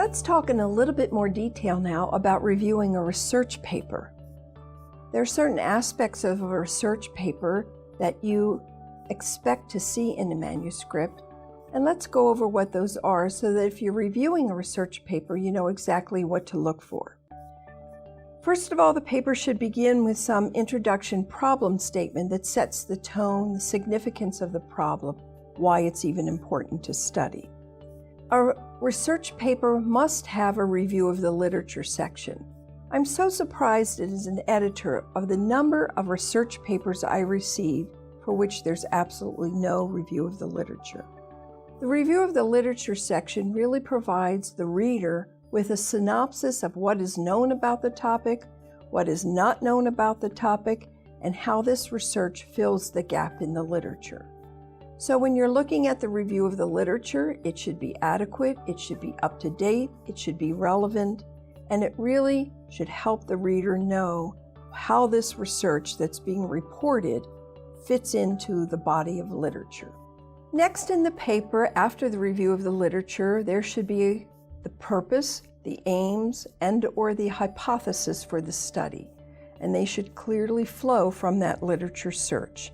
Let's talk in a little bit more detail now about reviewing a research paper. There are certain aspects of a research paper that you expect to see in a manuscript, and let's go over what those are so that if you're reviewing a research paper, you know exactly what to look for. First of all, the paper should begin with some introduction problem statement that sets the tone, the significance of the problem, why it's even important to study. A research paper must have a review of the literature section. I'm so surprised as an editor of the number of research papers I receive for which there's absolutely no review of the literature. The review of the literature section really provides the reader with a synopsis of what is known about the topic, what is not known about the topic, and how this research fills the gap in the literature. So when you're looking at the review of the literature, it should be adequate, it should be up to date, it should be relevant, and it really should help the reader know how this research that's being reported fits into the body of literature. Next in the paper, after the review of the literature, there should be the purpose, the aims, and/or the hypothesis for the study, and they should clearly flow from that literature search.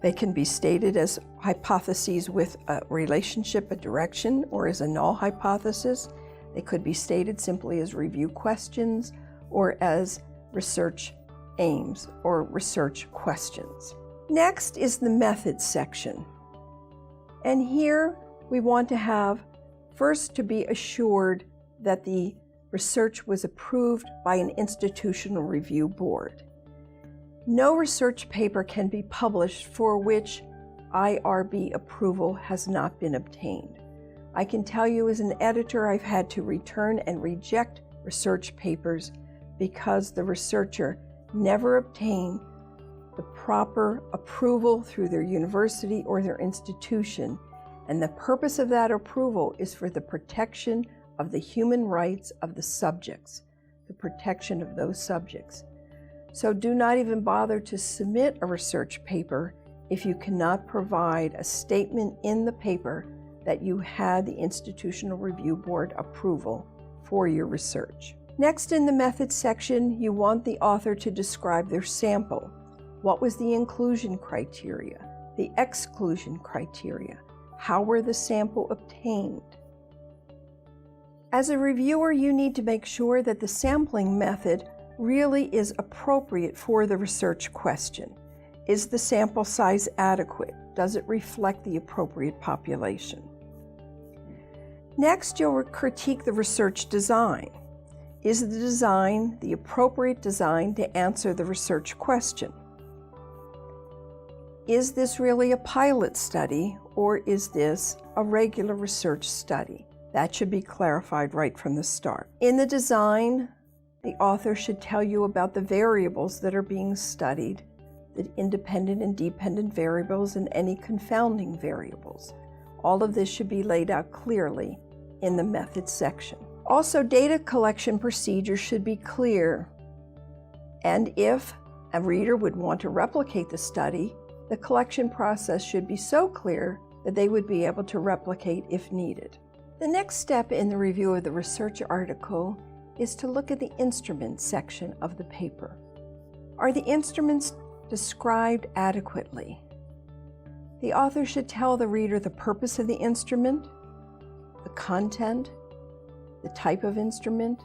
They can be stated as hypotheses with a relationship, a direction, or as a null hypothesis. They could be stated simply as review questions or as research aims or research questions. Next is the methods section. And here we want to have first to be assured that the research was approved by an institutional review board. No research paper can be published for which IRB approval has not been obtained. I can tell you as an editor, I've had to return and reject research papers because the researcher never obtained the proper approval through their university or their institution. And the purpose of that approval is for the protection of the human rights of the subjects, the protection of those subjects. So do not even bother to submit a research paper if you cannot provide a statement in the paper that you had the Institutional Review Board approval for your research. Next, in the methods section, you want the author to describe their sample. What was the inclusion criteria, the exclusion criteria? How were the sample obtained? As a reviewer, you need to make sure that the sampling method really is appropriate for the research question. Is the sample size adequate? Does it reflect the appropriate population? Next, you'll critique the research design. Is the design the appropriate design to answer the research question? Is this really a pilot study, or is this a regular research study? That should be clarified right from the start. In the design, the author should tell you about the variables that are being studied, the independent and dependent variables, and any confounding variables. All of this should be laid out clearly in the methods section. Also, data collection procedures should be clear. And if a reader would want to replicate the study, the collection process should be so clear that they would be able to replicate if needed. The next step in the review of the research article is to look at the instruments section of the paper. Are the instruments described adequately? The author should tell the reader the purpose of the instrument, the content, the type of instrument.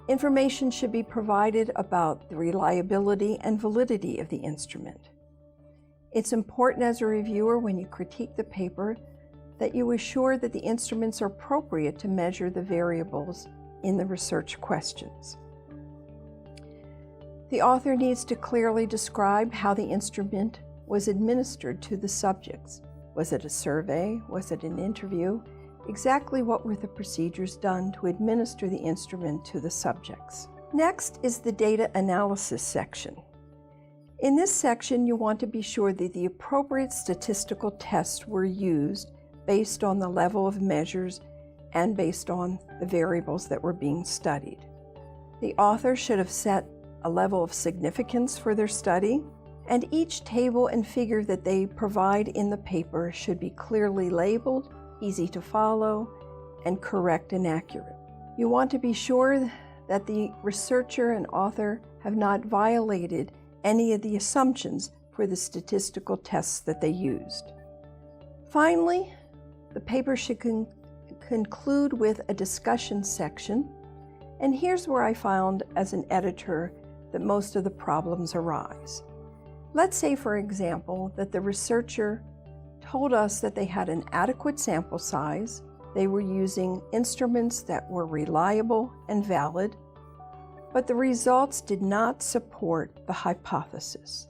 Information should be provided about the reliability and validity of the instrument. It's important as a reviewer when you critique the paper that you assure that the instruments are appropriate to measure the variables in the research questions. The author needs to clearly describe how the instrument was administered to the subjects. Was it a survey? Was it an interview? Exactly what were the procedures done to administer the instrument to the subjects? Next is the data analysis section. In this section, you want to be sure that the appropriate statistical tests were used based on the level of measures and based on the variables that were being studied. The author should have set a level of significance for their study, and each table and figure that they provide in the paper should be clearly labeled, easy to follow, and correct and accurate. You want to be sure that the researcher and author have not violated any of the assumptions for the statistical tests that they used. Finally, the paper should conclude with a discussion section, and here's where I found as an editor that most of the problems arise. Let's say, for example, that the researcher told us that they had an adequate sample size, they were using instruments that were reliable and valid, but the results did not support the hypothesis.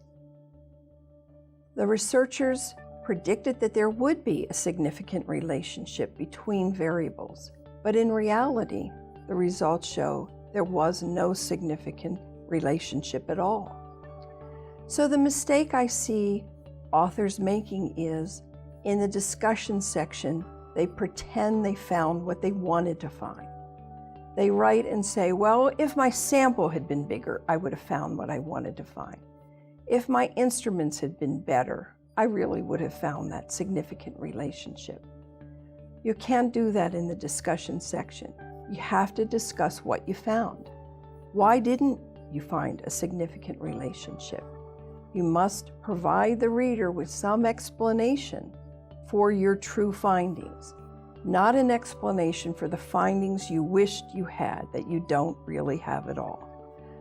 The researchers predicted that there would be a significant relationship between variables, but in reality, the results show there was no significant relationship at all. So the mistake I see authors making is, in the discussion section, they pretend they found what they wanted to find. They write and say, well, if my sample had been bigger, I would have found what I wanted to find. If my instruments had been better, I really would have found that significant relationship. You can't do that in the discussion section. You have to discuss what you found. Why didn't you find a significant relationship? You must provide the reader with some explanation for your true findings, not an explanation for the findings you wished you had that you don't really have at all.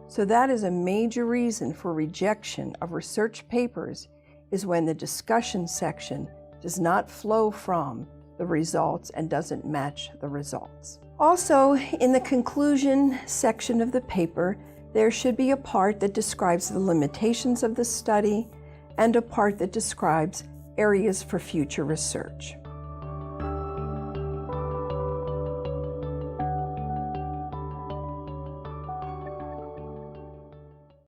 So that is a major reason for rejection of research papers, is when the discussion section does not flow from the results and doesn't match the results. Also, in the conclusion section of the paper, there should be a part that describes the limitations of the study and a part that describes areas for future research.